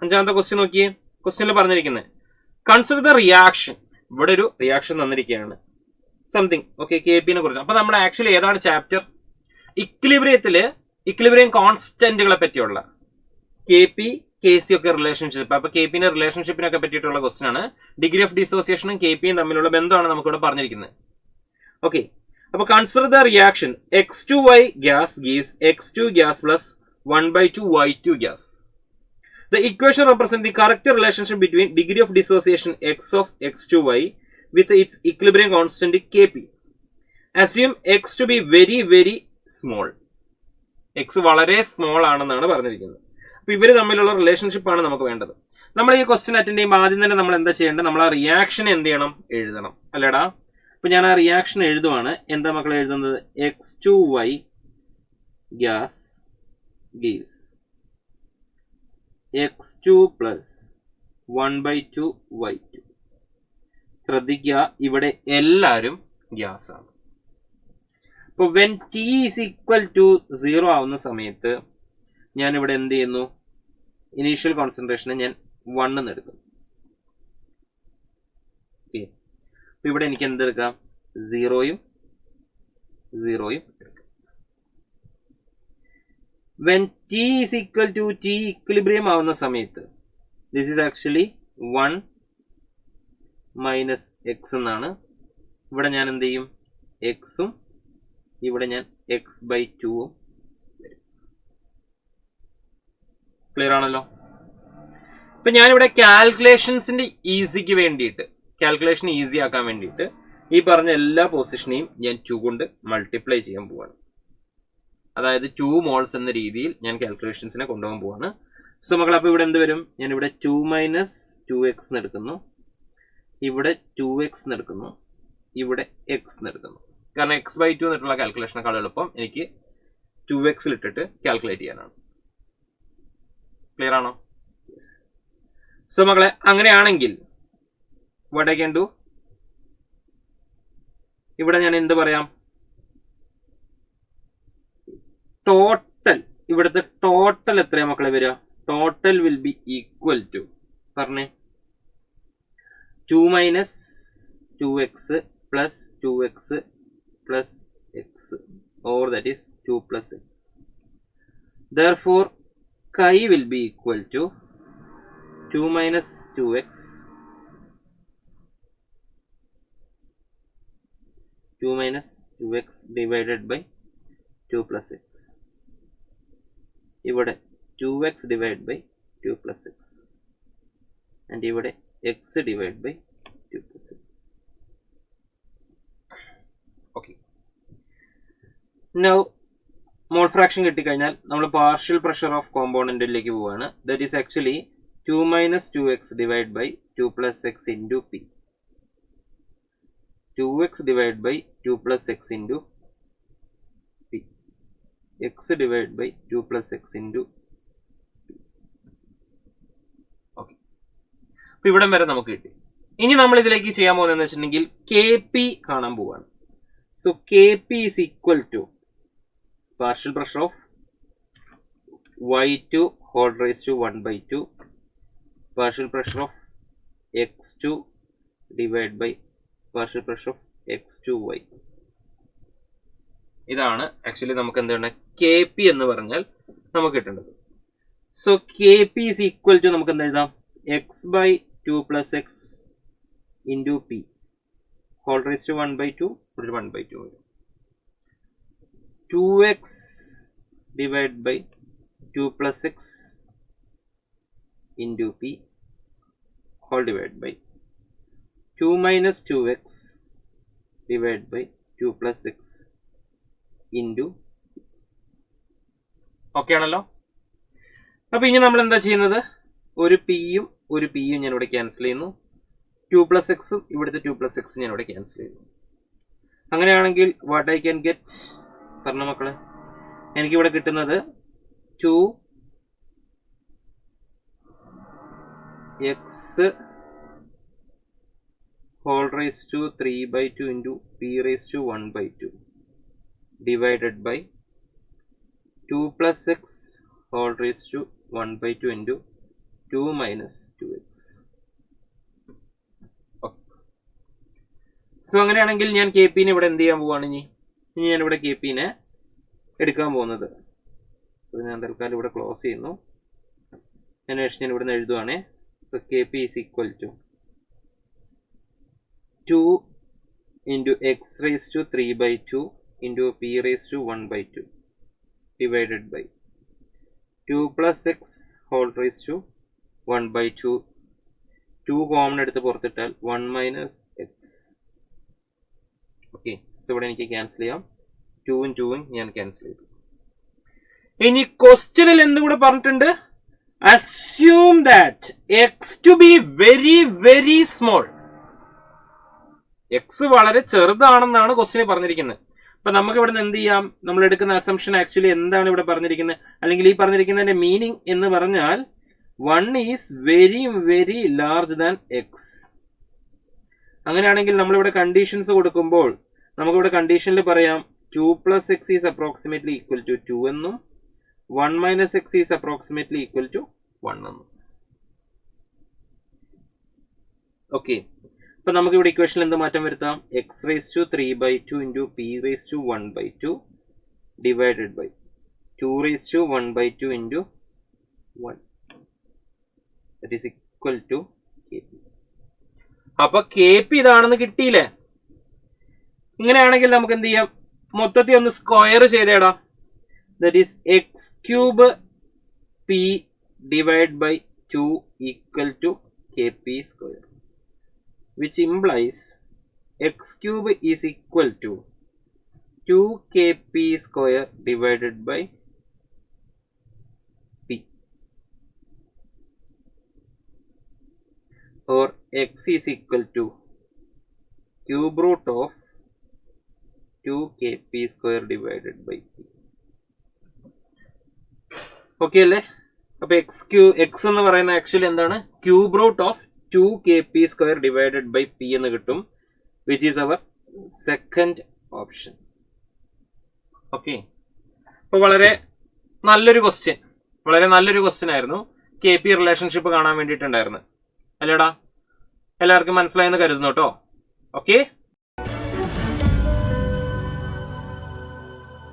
അഞ്ചാമത്തെ ക്വസ്റ്റ്യൻ നോക്കിയേ. ക്വസ്റ്റ്യനിൽ പറഞ്ഞിരിക്കുന്നത് കൺസിഡർ ദ റിയാക്ഷൻ. ഇവിടെ ഒരു റിയാക്ഷൻ തന്നിരിക്കുകയാണ് സംതിങ്. ഓക്കെ, കെ പിനെ കുറിച്ച്. അപ്പൊ നമ്മൾ ആക്ച്വലി ഏതാണ് ചാപ്റ്റർ? ഇക്വിലിബ്രിയം കോൺസ്റ്റന്റുകളെ പറ്റിയുള്ള കെ പി കെ സി ഒക്കെ റിലേഷൻഷിപ്പ്. അപ്പൊ കെ പിന്റെ റിലേഷൻഷിപ്പിനൊക്കെ പറ്റിയിട്ടുള്ള ക്വസ്റ്റൻ ആണ്. ഡിഗ്രി ഓഫ് ഡിസോസിയേഷനും കെ പിയും തമ്മിലുള്ള ബന്ധമാണ് നമുക്കിവിടെ പറഞ്ഞിരിക്കുന്നത്. ഓക്കെ, അപ്പൊ consider the reaction X2Y gas gives X2 gas plus 1/2 Y2 gas. The equation represents the correct relationship between degree of dissociation X of X2Y with its equilibrium constant Kp. Assume X to be very very small. X വളരെ small ആണെന്നാണ് പറഞ്ഞിരിക്കുന്നത്. അപ്പൊ ഇവര് തമ്മിലുള്ള relationship ആണ് നമുക്ക് വേണ്ടത്. നമ്മൾ ഈ ക്വസ്റ്റ്യൻ അറ്റൻഡ് ചെയ്യുമ്പോൾ ആദ്യം തന്നെ നമ്മൾ എന്താ ചെയ്യേണ്ടത്? നമ്മൾ ആ റിയാക്ഷൻ എന്ത് ചെയ്യണം? എഴുതണം, അല്ലേടാ? അപ്പൊ ഞാൻ ആ റിയാക്ഷൻ എഴുതുവാണ്. എന്താ മക്കളെ എഴുതുന്നത്? X2Y gas gives X2 plus 1/2 Y2. ശ്രദ്ധിക്കുക, ഇവിടെ എല്ലാവരും ഗ്യാസ് ആണ്. അപ്പോൾ when T is equal to 0 ആവുന്ന സമയത്ത് ഞാൻ ഇവിടെ എന്ത് ചെയ്യുന്നു? ഇനീഷ്യൽ കോൺസെൻട്രേഷനെ ഞാൻ 1 എന്ന് എടുക്കും. ഓക്കെ, അപ്പൊ ഇവിടെ എനിക്ക് എന്തെടുക്കാം? 0യും 0യും എടുക്കാം. When T is equal to T equilibrium ആവുന്ന സമയത്ത് this is actually 1 minus X എന്നാണ്. ഇവിടെ ഞാൻ എന്ത് ചെയ്യും? എക്സും ഇവിടെ ഞാൻ x/2 വരും. ക്ലിയർ ആണല്ലോ? ഇപ്പൊ ഞാനിവിടെ കാൽക്കുലേഷൻസിന്റെ ഈസിക്ക് വേണ്ടിയിട്ട്, കാൽക്കുലേഷൻ ഈസി ആക്കാൻ വേണ്ടിയിട്ട് ഈ പറഞ്ഞ എല്ലാ പൊസിഷനെയും ഞാൻ 2 കൊണ്ട് മൾട്ടിപ്ലൈ ചെയ്യാൻ പോവാണ്. അതായത് 2 മോൾസ് എന്ന രീതിയിൽ ഞാൻ കാൽക്കുലേഷൻസിനെ കൊണ്ടുപോകാൻ പോവാണ്. സോ മക്കൾ, അപ്പൊ ഇവിടെ എന്ത് വരും? ഞാൻ ഇവിടെ 2 മൈനസ് 2x എടുക്കുന്നു, ഇവിടെ 2x എടുക്കുന്നു, ഇവിടെ x എടുക്കുന്നു. കാരണം x/2 എന്നിട്ടുള്ള കാൽക്കുലേഷനേക്കാൾ എളുപ്പം എനിക്ക് 2x ഇട്ടിട്ട് കാൽക്കുലേറ്റ് ചെയ്യാനാണ്. ക്ലിയർ ആണോ? സോ മക്കളെ, അങ്ങനെയാണെങ്കിൽ വാട്ട് ഐ ക്യാൻ ഡു? ഇവിടെ ഞാൻ എന്ത് പറയാം? ടോട്ടൽ, ഇവിടുത്തെ ടോട്ടൽ എത്രയാ മക്കളെ വരിക? Total will be equal to, പറഞ്ഞേ, 2 minus 2x plus 2x plus x, or that is 2 plus x. Therefore, chi will be equal to 2 minus 2x, 2 minus 2x divided by 2 plus x. ഇവിടെ 2x divided by 2 plus x. And ഇവിടെ x divided by 2 plus x. Okay. Now, mole fraction കിട്ടിക്കഴിഞ്ഞാൽ നമ്മൾ partial pressure of കോമ്പോണന്റിലേക്ക് പോവുകയാണ്. That is actually 2 minus 2x divide by 2 plus X into P. 2x divide by 2 plus X into P. X divide by 2 plus X into P. Okay, അപ്പൊ ഇവിടം വരെ നമുക്ക് കിട്ടി. ഇനി നമ്മൾ ഇതിലേക്ക് ചെയ്യാൻ പോകുന്നതെന്ന് വെച്ചിട്ടുണ്ടെങ്കിൽ കെ പി കാണാൻ പോവുകയാണ്. So Kp is equal to partial pressure of Y2 whole raised to 1/2 partial pressure of X2 divided by partial pressure of X2Y. ഇതാണ് ആക്ച്വലി നമുക്ക് എന്താണ് Kp എന്ന് പറഞ്ഞാൽ നമുക്ക് കിട്ടേണ്ടത്. So Kp is equal to നമുക്ക് എന്ത് എഴുതാം? x/2 plus x into p whole raised to 1/2, 1/2 വരും. 2x divided by 2 plus x into p whole divided by 2 minus 2x divided by 2 plus x into p. Okay ആണല്ലോ? അപ്പൊ ഇനി നമ്മൾ എന്താ ചെയ്യുന്നത്? ഒരു പിയും ഒരു പിയും ഞാൻ ഇവിടെ ക്യാൻസൽ ചെയ്യുന്നു. 2 plus എക്സും ഇവിടുത്തെ 2 plus എക്സും ഞാൻ ഇവിടെ ക്യാൻസൽ ചെയ്യുന്നു. അങ്ങനെയാണെങ്കിൽ വാട്ട് ഐ ക്യാൻ ഗെറ്റ്? പറഞ്ഞ മക്കളെ, എനിക്കിവിടെ കിട്ടുന്നത് 2x whole raised to 3/2 into p raised to 1/2 divided by 2 plus x whole raised to 1/2 into 2 minus 2x. So അങ്ങനെയാണെങ്കിൽ ഞാൻ കെ പിനെ ഇവിടെ എന്ത് ചെയ്യാൻ പോവാണ്? ഇനി ഞാനിവിടെ കെ പിനെ എടുക്കാൻ പോകുന്നത്. സോ ഞാൻ തൽക്കാലം ഇവിടെ ക്ലോസ് ചെയ്യുന്നു. അതിനുശേഷം ഞാൻ ഇവിടെ നിന്ന് എഴുതുവാണേ. So K P is equal to 2 into x raised to 3 by 2 into p raised to 1 by 2 divided by 2 plus x whole raised to 1 by 2. 2 common എടുത്ത് പുറത്തിട്ടാൽ 1 മൈനസ് എക്സ്. ഓക്കെ, സോ ഇവിടെ എനിക്ക് ക്യാൻസൽ ചെയ്യാം. 2ഉം 2ഉം ഞാൻ ക്യാൻസൽ ചെയ്തു. ഇനി ക്വസ്റ്റ്യനിൽ എന്തുകൂടെ പറഞ്ഞിട്ടുണ്ട്? Assume that X to be very very small. X വളരെ ചെറുതാണെന്നാണ് ക്വസ്റ്റ്യൻ പറഞ്ഞിരിക്കുന്നത്. അപ്പൊ നമുക്ക് ഇവിടെ നിന്ന് എന്ത് ചെയ്യാം? നമ്മൾ എടുക്കുന്ന അസംഷൻ ആക്ച്വലി എന്താണ് ഇവിടെ പറഞ്ഞിരിക്കുന്നത്, അല്ലെങ്കിൽ ഈ പറഞ്ഞിരിക്കുന്നതിന്റെ മീനിങ് എന്ന് പറഞ്ഞാൽ 1 is very very large than X. അങ്ങനെയാണെങ്കിൽ നമ്മളിവിടെ കണ്ടീഷൻസ് കൊടുക്കുമ്പോൾ നമുക്കിവിടെ കണ്ടീഷനിൽ പറയാം 2 plus x is approximately equal to 2 എന്നും 1 minus x is approximately equal to 1 എന്നും. ഓക്കെ, അപ്പൊ നമുക്ക് ഇവിടെ ഇക്വേഷനിൽ എന്ത് മാറ്റം വരുത്താം? x raised to 3 by 2 into p raised to 1 by 2 divided by 2 raised to 1 by 2 into 1. That is equal to kp. അപ്പൊ കെ പി ഇതാണെന്ന് കിട്ടിയില്ലേ? ഇങ്ങനെയാണെങ്കിൽ നമുക്ക് എന്ത് ചെയ്യാം? മൊത്തത്തിൽ ഒന്ന് സ്ക്വയർ ചെയ്തേടാ. That is X cube P divide by 2 equal to K P square, which implies x cube is equal to 2kp square divided by p, or x is equal to cube root of 2kp square divided by p. Okay അല്ലേ? അപ്പൊ X എന്ന് പറയുന്ന actually എന്താണ്? Cube root of 2kp square divided by p എന്ന് കിട്ടും, which is our second option. Okay, അപ്പൊ വളരെ നല്ലൊരു ക്വസ്റ്റ്യൻ ആയിരുന്നു. കെ പി റിലേഷൻഷിപ്പ് കാണാൻ വേണ്ടിയിട്ടുണ്ടായിരുന്നു അല്ലേടാ? എല്ലാവർക്കും മനസ്സിലായെന്ന് കരുതുന്നു കേട്ടോ. ഓക്കെ.